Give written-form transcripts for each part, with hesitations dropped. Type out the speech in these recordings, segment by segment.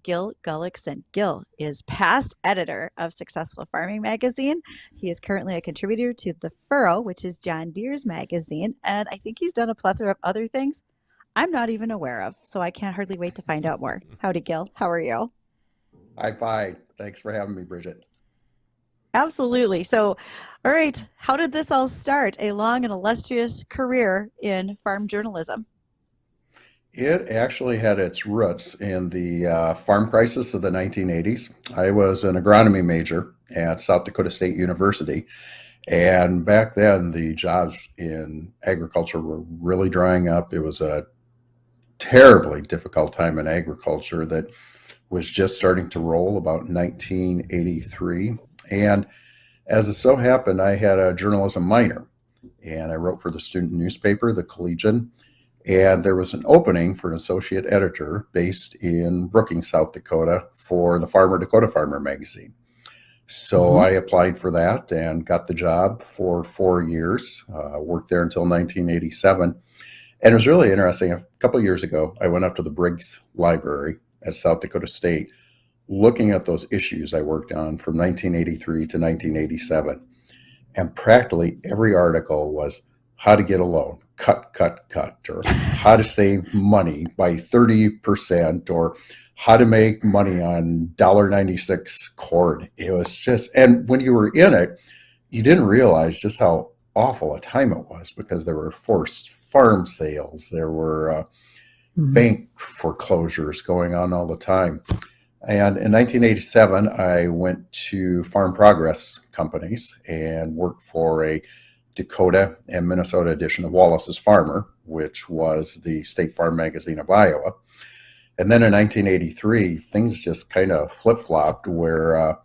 Gil Gullickson. Gil is past editor of Successful Farming magazine. He is currently a contributor to The Furrow, which is John Deere's magazine, and I think he's done a plethora of other things I'm not even aware of, so I can't hardly wait to find out more. Howdy, Gil. How are you? I'm fine. Thanks for having me, Bridget. Absolutely. So, all right, how did this all start? A long and illustrious career in farm journalism. It actually had its roots in the farm crisis of the 1980s. I was an agronomy major at South Dakota State University, and back then the jobs in agriculture were really drying up. It was a terribly difficult time in agriculture that was just starting to roll about 1983. And as it so happened, I had a journalism minor, and I wrote for the student newspaper, the Collegian. And there was an opening for an associate editor based in Brookings, South Dakota, for the Dakota Farmer magazine. So Hmm. I applied for that and got the job for 4 years. Worked there until 1987. And it was really interesting. A couple of years ago, I went up to the Briggs Library at South Dakota State looking at those issues I worked on from 1983 to 1987. And practically every article was how to get a loan, cut, or how to save money by 30%, or how to make money on $1.96 cord. It was just, and when you were in it, you didn't realize just how awful a time it was because there were forced farm sales, there were Hmm. bank foreclosures going on all the time. And in 1987, I went to Farm Progress Companies and worked for a Dakota and Minnesota edition of Wallace's Farmer, which was the State Farm magazine of Iowa. And then in 1983, things just kind of flip flopped where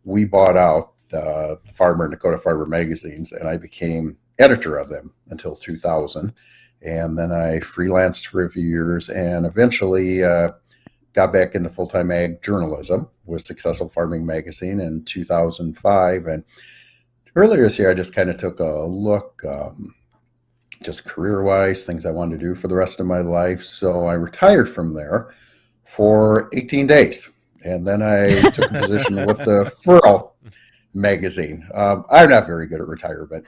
we bought out the Farmer and Dakota Farmer magazines, and I became editor of them until 2000. And then I freelanced for a few years and eventually got back into full-time ag journalism with Successful Farming magazine in 2005. And earlier this year, I just kind of took a look, just career-wise, things I wanted to do for the rest of my life. So I retired from there for 18 days. And then I took a position with the Furrow magazine. I'm not very good at retirement.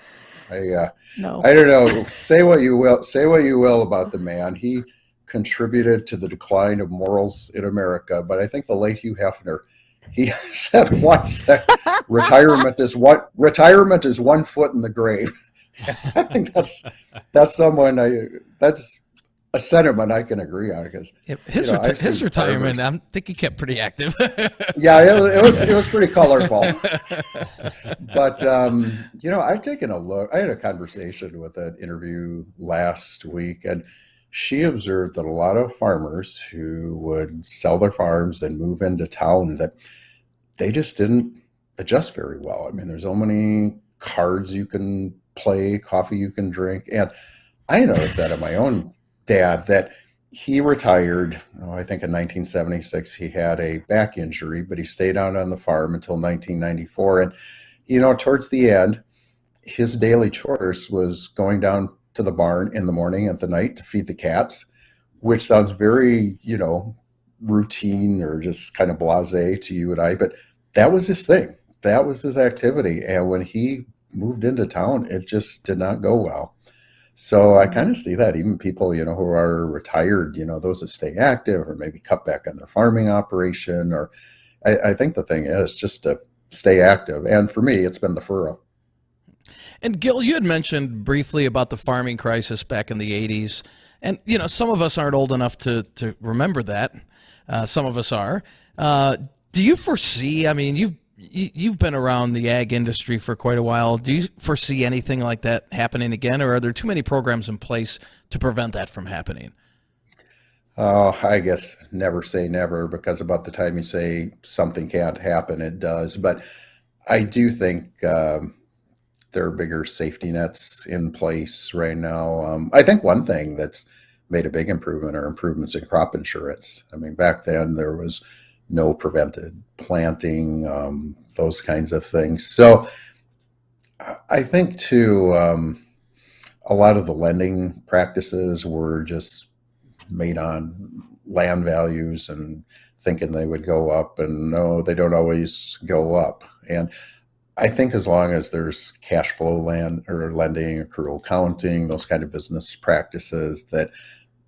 I uh, No. I don't know. Say what you will about the man. He contributed to the decline of morals in America. But I think the late Hugh Hefner, he said once that retirement is 1 foot in the grave. I think that's a sentiment I can agree on because Yep. I've His seen retirement, farmers. I think he kept pretty active. Yeah, it was pretty colorful. But I've taken a look. I had a conversation with an interview last week, and she observed that a lot of farmers who would sell their farms and move into town that they just didn't adjust very well. I mean, there's so many cards you can play, coffee you can drink, and I noticed that in my own dad that he retired. Oh, I think in 1976 he had a back injury, but he stayed out on the farm until 1994. And towards the end, his daily chores was going down to the barn in the morning and at the night to feed the cats, which sounds very, routine or just kind of blasé to you and I, but that was his thing. That was his activity. And when he moved into town, it just did not go well. So I kind of see that even people, who are retired, those that stay active or maybe cut back on their farming operation, or I think the thing is just to stay active. And for me, it's been the furrow. And Gil, you had mentioned briefly about the farming crisis back in the 80s. And, some of us aren't old enough to remember that. Some of us are. Do you foresee, I mean, you've been around the ag industry for quite a while. Do you foresee anything like that happening again, or are there too many programs in place to prevent that from happening? Oh, I guess never say never because about the time you say something can't happen, it does. But I do think there are bigger safety nets in place right now. I think one thing that's made a big improvement are improvements in crop insurance. I mean, back then there was no prevented planting, those kinds of things. So I think too, a lot of the lending practices were just made on land values and thinking they would go up, and no, they don't always go up. And I think as long as there's cash flow land or lending, accrual counting, those kind of business practices, that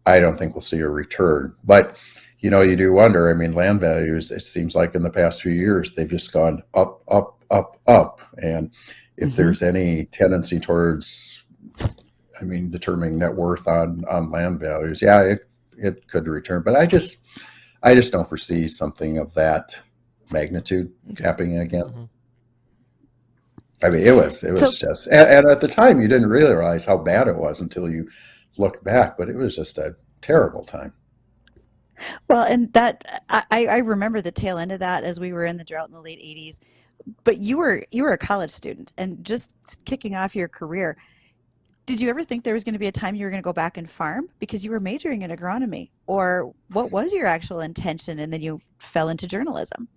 I don't think we'll see a return. But you do wonder. I mean, land values, it seems like in the past few years, they've just gone up, up, up, up. And if Mm-hmm. there's any tendency towards, I mean, determining net worth on land values, yeah, it could return. But I just don't foresee something of that magnitude happening again. Mm-hmm. I mean, it was So, just, and at the time you didn't realize how bad it was until you look back, but it was just a terrible time. well, and that I remember the tail end of that as we were in the drought in the late '80s. But you were a college student and just kicking off your career. Did you ever think there was going to be a time you were going to go back and farm because you were majoring in agronomy, or what was your actual intention, and then you fell into journalism?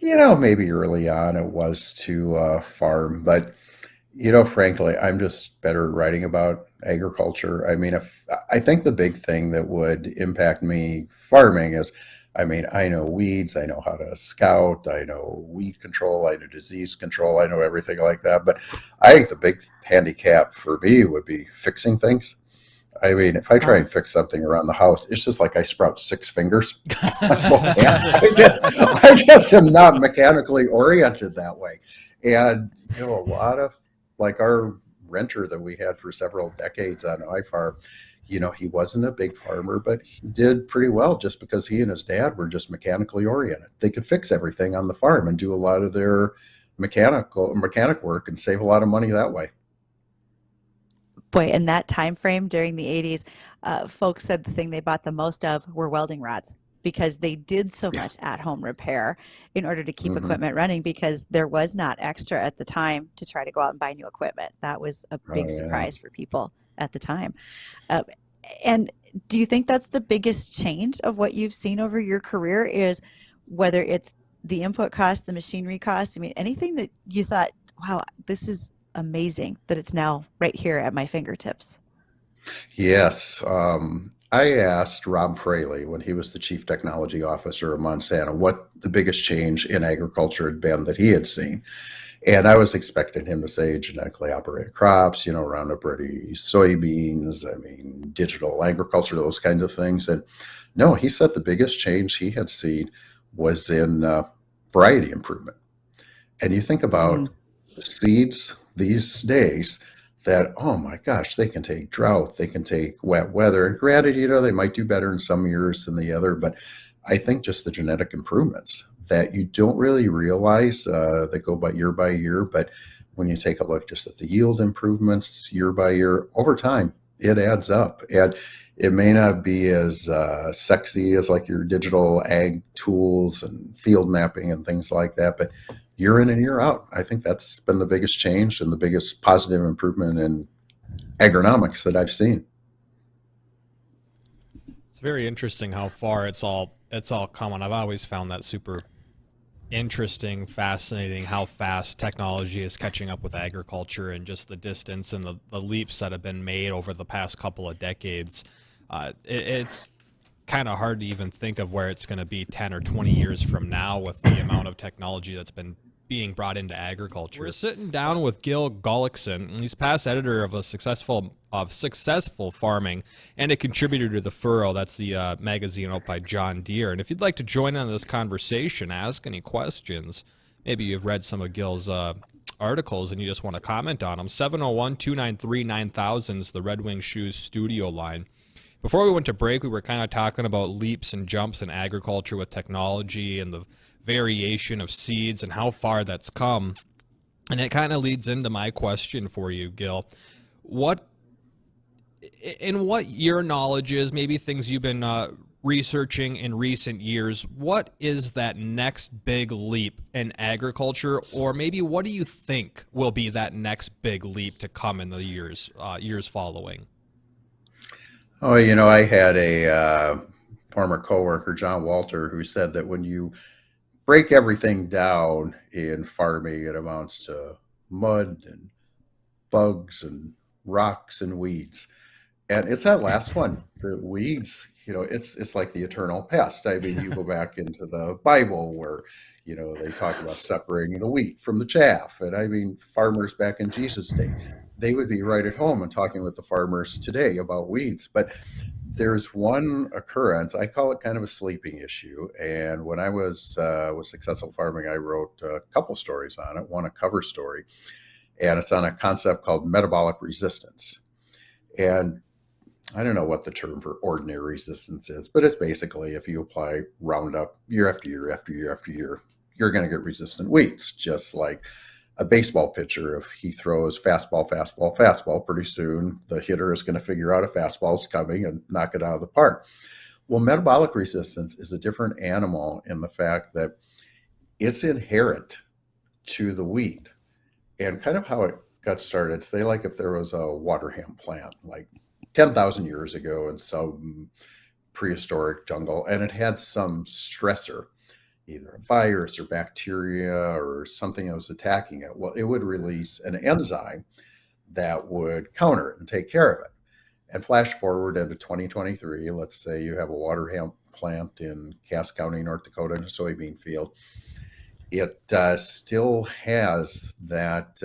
Maybe early on it was to farm, but frankly, I'm just better at writing about agriculture. I mean, if I think the big thing that would impact me farming is, I mean, I know weeds, I know how to scout, I know weed control, I know disease control, I know everything like that. But I think the big handicap for me would be fixing things. I mean, if I try Wow. and fix something around the house, it's just like I sprout six fingers on both hands. I just am not mechanically oriented that way. And, a lot of, like our renter that we had for several decades on iFarm, he wasn't a big farmer, but he did pretty well just because he and his dad were just mechanically oriented. They could fix everything on the farm and do a lot of their mechanic work and save a lot of money that way. Boy, in that time frame during the '80s, folks said the thing they bought the most of were welding rods because they did so Yeah. much at-home repair in order to keep Hmm. equipment running because there was not extra at the time to try to go out and buy new equipment. That was a Oh, big yeah. surprise for people at the time. Uh, and do you think that's the biggest change of what you've seen over your career is whether it's the input cost, the machinery cost? I mean, anything that you thought, wow, this is amazing that it's now right here at my fingertips. Yes. I asked Rob Fraley when he was the chief technology officer of Monsanto what the biggest change in agriculture had been that he had seen. And I was expecting him to say genetically operated crops, Roundup Ready soybeans, I mean, digital agriculture, those kinds of things. And no, he said the biggest change he had seen was in variety improvement. And you think Mm, about the seeds these days that, oh my gosh, they can take drought, they can take wet weather. And granted, they might do better in some years than the other, but I think just the genetic improvements that you don't really realize that go by year. But when you take a look just at the yield improvements year by year, over time, it adds up. And it may not be as sexy as like your digital ag tools and field mapping and things like that, but year in and year out, I think that's been the biggest change and the biggest positive improvement in agronomics that I've seen. It's very interesting how far it's all come, and I've always found that super interesting, fascinating how fast technology is catching up with agriculture and just the distance and the leaps that have been made over the past couple of decades. It's kind of hard to even think of where it's going to be 10 or 20 years from now with the amount of technology that's been being brought into agriculture. We're sitting down with Gil Gullickson, and he's past editor of Successful Farming and a contributor to The Furrow. That's the magazine out by John Deere. And if you'd like to join in this conversation, ask any questions, maybe you've read some of Gil's articles and you just want to comment on them, 701-293-9000 is the Red Wing Shoes studio line. Before we went to break, we were kind of talking about leaps and jumps in agriculture with technology and the variation of seeds and how far that's come. And it kind of leads into my question for you, Gil. What your knowledge is, maybe things you've been researching in recent years, what is that next big leap in agriculture, or maybe what do you think will be that next big leap to come in the years following? Oh, I had a former coworker, John Walter, who said that when you break everything down in farming, it amounts to mud and bugs and rocks and weeds. And it's that last one, the weeds. it's like the eternal pest. I mean, you go back into the Bible where, they talk about separating the wheat from the chaff. And I mean, farmers back in Jesus' day, they would be right at home and talking with the farmers today about weeds. But there's one occurrence, I call it kind of a sleeping issue. And when I was with Successful Farming, I wrote a couple stories on it, one a cover story, and it's on a concept called metabolic resistance. And I don't know what the term for ordinary resistance is, but it's basically if you apply Roundup year after year after year after year, you're going to get resistant weeds, just like a baseball pitcher. If he throws fastball, fastball, fastball, pretty soon the hitter is going to figure out a fastball is coming and knock it out of the park. Well, metabolic resistance is a different animal in the fact that it's inherent to the weed. And kind of how it got started, say like if there was a water hemp plant, like 10,000 years ago in some prehistoric jungle, and it had some stressor, either a virus or bacteria or something that was attacking it. Well, it would release an enzyme that would counter it and take care of it. And flash forward into 2023, let's say you have a water hemp plant in Cass County, North Dakota, in a soybean field. It still has that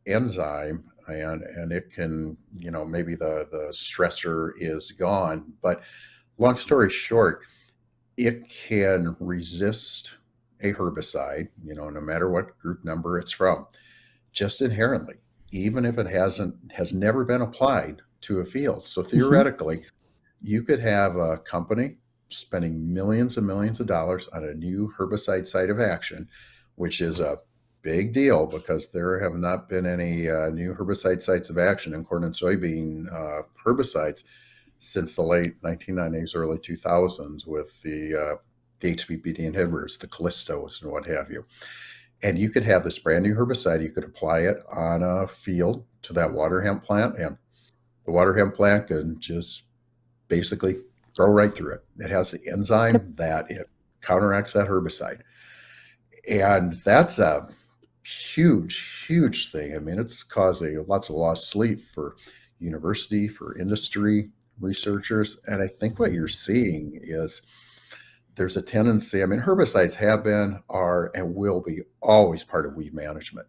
enzyme, and it can, maybe the stressor is gone. But long story short, it can resist a herbicide, no matter what group number it's from, just inherently, even if it has never been applied to a field. So theoretically, you could have a company spending millions and millions of dollars on a new herbicide site of action, which is a big deal because there have not been any new herbicide sites of action in corn and soybean herbicides since the late 1990s, early 2000s with the HPPD inhibitors, the Callistos and what have you. And you could have this brand new herbicide, you could apply it on a field to that water hemp plant, and the water hemp plant can just basically grow right through it. It has the enzyme that it counteracts that herbicide. And that's a huge, huge thing. I mean, it's causing lots of lost sleep for university, for industry, researchers. And I think what you're seeing is there's a tendency, I mean, herbicides have been, are, and will be always part of weed management.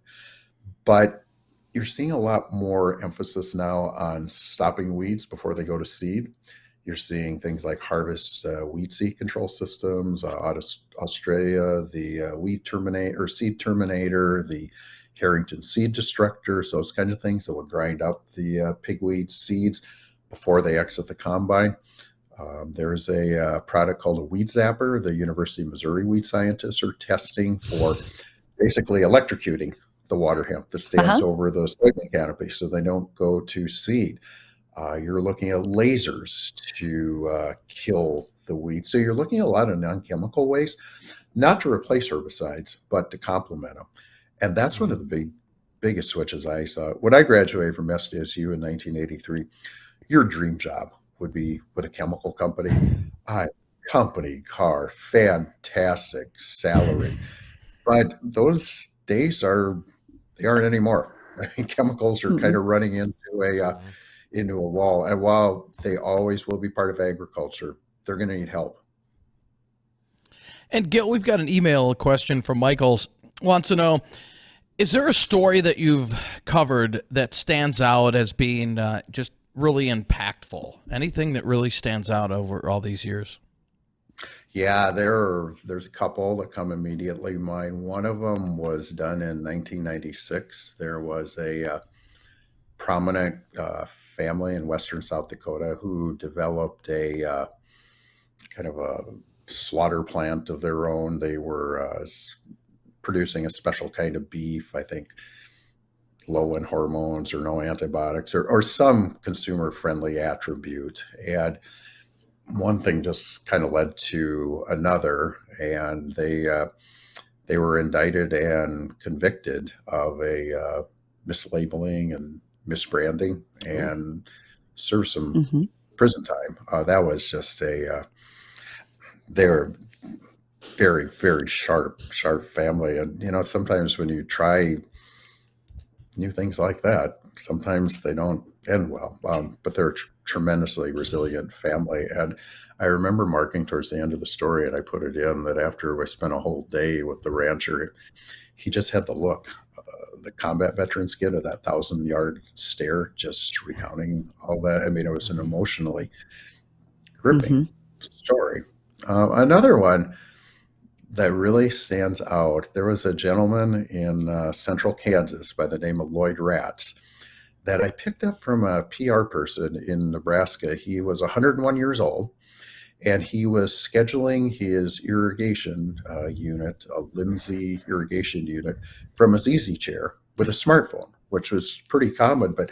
But you're seeing a lot more emphasis now on stopping weeds before they go to seed. You're seeing things like harvest weed seed control systems out of Australia, the weed terminator or seed terminator, the Harrington seed destructors, those kinds of things that will grind up the pigweed seeds before they exit the combine. There's a product called a weed zapper. The University of Missouri weed scientists are testing for basically electrocuting the water hemp that stands over the soybean canopy so they don't go to seed. You're looking at lasers to kill the weeds. So you're looking at a lot of non-chemical ways, not to replace herbicides, but to complement them. And that's one of the biggest switches I saw. When I graduated from SDSU in 1983, your dream job would be with a chemical company. Company car, fantastic salary. But those days aren't anymore. I mean, chemicals are kind of running into a wall. And while they always will be part of agriculture, they're going to need help. And Gil, we've got an email question from Michaels. Wants to know, is there a story that you've covered that stands out as being just really impactful? Anything that really stands out over all these years? Yeah, there's a couple that come immediately to mind. One of them was done in 1996. There was a prominent family in western South Dakota who developed a kind of a slaughter plant of their own. They were producing a special kind of beef, I think low in hormones or no antibiotics or some consumer friendly attribute. And one thing just kind of led to another, and they were indicted and convicted of a mislabeling and misbranding and served some prison time. That was just they were very, very sharp family. And, sometimes when you try new things like that, sometimes they don't but they're a tremendously resilient family. And I remember marking towards the end of the story, and I put it in that after we spent a whole day with the rancher, he just had the look, the combat veterans get of that 1,000-yard stare, just recounting all that. I mean, it was an emotionally gripping Hmm. story. Another one that really stands out, there was a gentleman in central Kansas by the name of Lloyd Ratz that I picked up from a PR person in Nebraska. He was 101 years old, and he was scheduling his irrigation unit, a Lindsay irrigation unit, from his easy chair with a smartphone, which was pretty common. But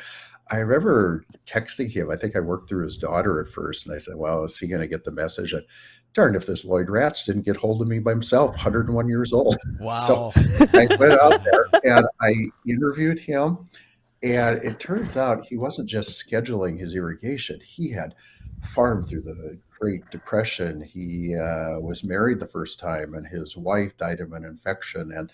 I remember texting him. I think I worked through his daughter at first, and I said, "Well, is he going to get the message?" And darn if this Lloyd Ratz didn't get hold of me by himself, 101 years old. So Wow. I went out there and I interviewed him. And it turns out he wasn't just scheduling his irrigation. He had farmed through the Great Depression. He was married the first time, and his wife died of an infection and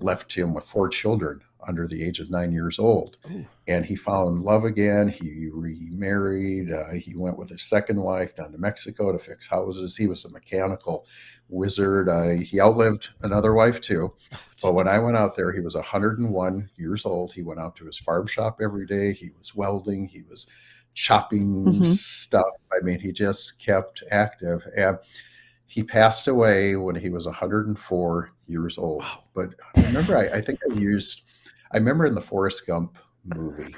left him with 4 children under the age of 9 years old. Ooh. And he found love again. He remarried. He went with his second wife down to Mexico to fix houses. He was a mechanical wizard. He outlived another wife too. But when I went out there, he was 101 years old. He went out to his farm shop every day. He was welding. He was chopping Hmm. stuff. I mean, he just kept active. And he passed away when he was 104 years old. Wow. But I remember, I remember in the Forrest Gump movie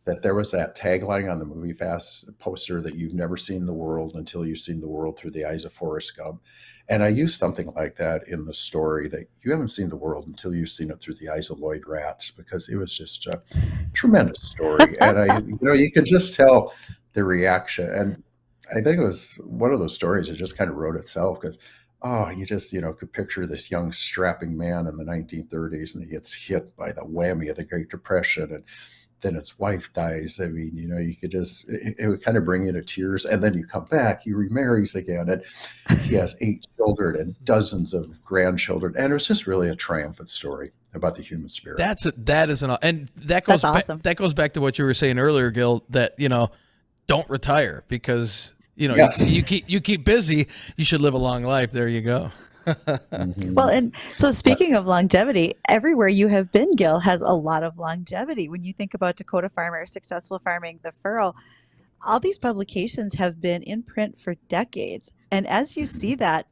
that there was that tagline on the Movie Fast poster that you've never seen the world until you've seen the world through the eyes of Forrest Gump. And I used something like that in the story, that you haven't seen the world until you've seen it through the eyes of Lloyd Ratz, because it was just a tremendous story. And you can just tell the reaction. And I think it was one of those stories that just kind of wrote itself, because you just, could picture this young strapping man in the 1930s, and he gets hit by the whammy of the Great Depression, and then his wife dies. I mean, you could just, it would kind of bring you to tears. And then you come back, he remarries again, and he has 8 children and dozens of grandchildren. And it was just really a triumphant story about the human spirit. That is and that That's goes awesome. that goes back to what you were saying earlier, Gil, that, don't retire, because, Yes. you keep busy, you should live a long life. There you go. Mhm. Well, and so speaking of longevity, everywhere you have been, Gil, has a lot of longevity. When you think about Dakota Farmer, Successful Farming, The Furrow, all these publications have been in print for decades. And as you see that,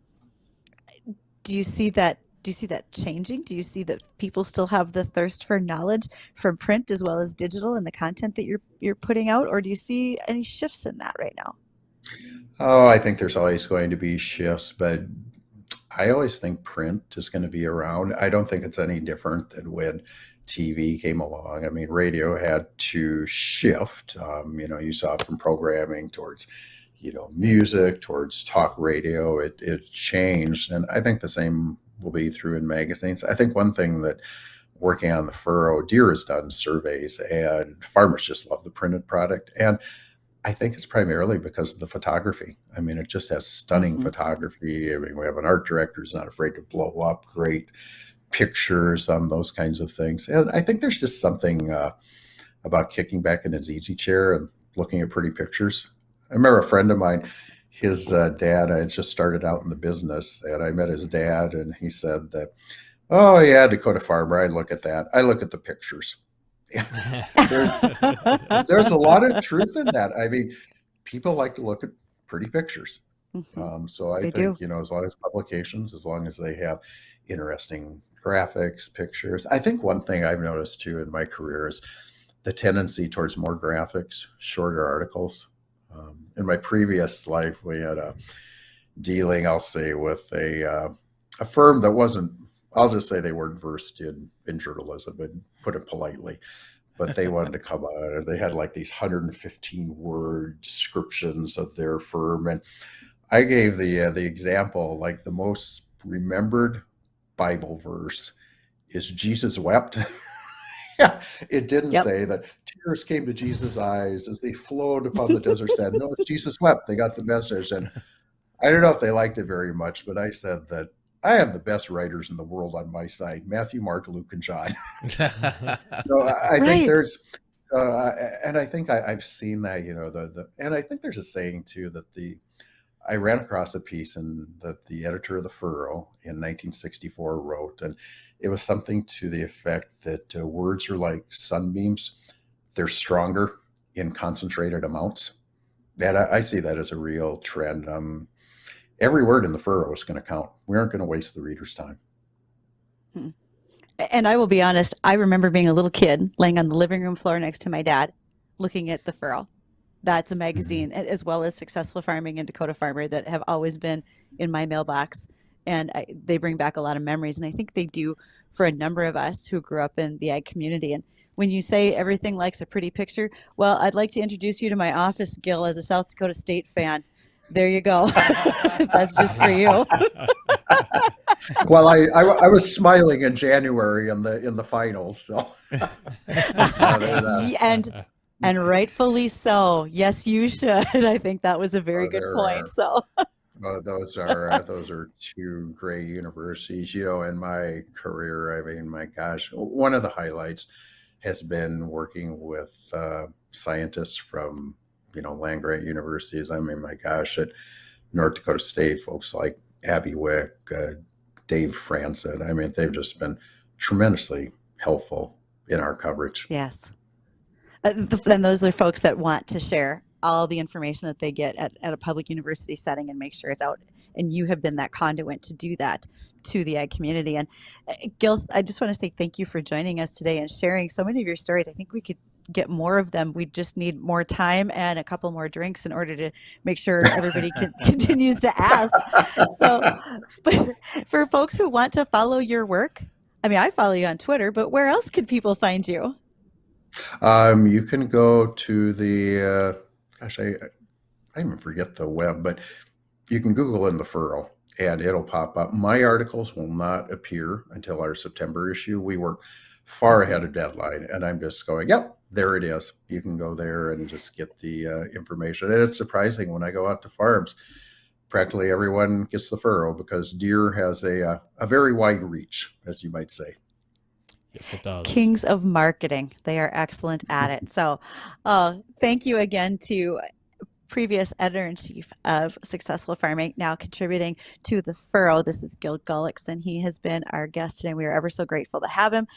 do you see that? Do you see that changing? Do you see that people still have the thirst for knowledge from print as well as digital and the content that you're putting out, or do you see any shifts in that right now? Oh, I think there's always going to be shifts, but I always think print is going to be around. I don't think it's any different than when TV came along. I mean, radio had to shift. You saw from programming towards, music, towards talk radio. It changed. And I think the same will be through in magazines. I think one thing that working on the furrow, Deere has done surveys, and farmers just love the printed product. And I think it's primarily because of the photography. I mean, it just has stunning Hmm. photography. I mean, we have an art director who's not afraid to blow up great pictures, those kinds of things. And I think there's just something about kicking back in his easy chair and looking at pretty pictures. I remember a friend of mine, his dad, I had just started out in the business, and I met his dad, and he said that, "Oh, yeah, Dakota Farmer, I look at that. I look at the pictures." there's there's a lot of truth in that. I mean, people like to look at pretty pictures. Hmm. So I They do. think, as long as publications, as long as they have interesting graphics, pictures. I think one thing I've noticed too in my career is the tendency towards more graphics, shorter articles. In my previous life, we had a dealing, I'll say, with a firm that wasn't. I'll just say they weren't versed in journalism, and put it politely. But they wanted to come out, and they had like these 115 word descriptions of their firm, and I gave the example, like the most remembered Bible verse is Jesus wept. Yeah, it didn't Yep. say that tears came to Jesus' eyes as they flowed upon the desert sand. No, it's Jesus wept. They got the message. And I don't know if they liked it very much, but I said that I have the best writers in the world on my side: Matthew, Mark, Luke, and John. So I think Right. And I think I've seen that, and I think there's a saying too that I ran across a piece and that the editor of the Furrow in 1964 wrote, and it was something to the effect that words are like sunbeams. They're stronger in concentrated amounts. And I see that as a real trend. Every word in the Furrow is going to count. We aren't going to waste the reader's time. Hmm. And I will be honest, I remember being a little kid laying on the living room floor next to my dad, looking at the Furrow. That's a Mm-hmm. magazine, as well as Successful Farming and Dakota Farmer, that have always been in my mailbox. And they bring back a lot of memories. And I think they do for a number of us who grew up in the ag community. And when you say everything likes a pretty picture, well, I'd like to introduce you to my office, Gil, as a South Dakota State fan. There you go. That's just for you. Well, I was smiling in January in the finals, so there's that. And rightfully so. Yes, you should. I think that was a very good There point. are So, those are two great universities. In my career, I mean, my gosh, one of the highlights has been working with scientists from land grant universities. I mean, my gosh, at North Dakota State, folks like Abby Wick, Dave Franson. I mean, they've just been tremendously helpful in our coverage. yes. Then those are folks that want to share all the information that they get at a public university setting and make sure it's out. And you have been that conduit to do that to the ag community. And Gil, I just want to say thank you for joining us today and sharing so many of your stories. I think we could get more of them. We just need more time and a couple more drinks in order to make sure everybody continues to ask. So, but for folks who want to follow your work, I mean, I follow you on Twitter, but where else could people find you? You can go to the gosh, I even forget the web, but you can Google in the Furrow and it'll pop up. My articles will not appear until our September issue. We work far Mhm. ahead of deadline, and I'm just going, yep, there it is. You can go there and just get the information. And it's surprising when I go out to farms, practically everyone gets the Furrow because deer has a very wide reach, as you might say. Yes, it does. Kings of marketing. They are excellent at it. So, thank you again to previous editor in chief of Successful Farming, now contributing to the Furrow. This is Gil Gullickson. He has been our guest today. We are ever so grateful to have him.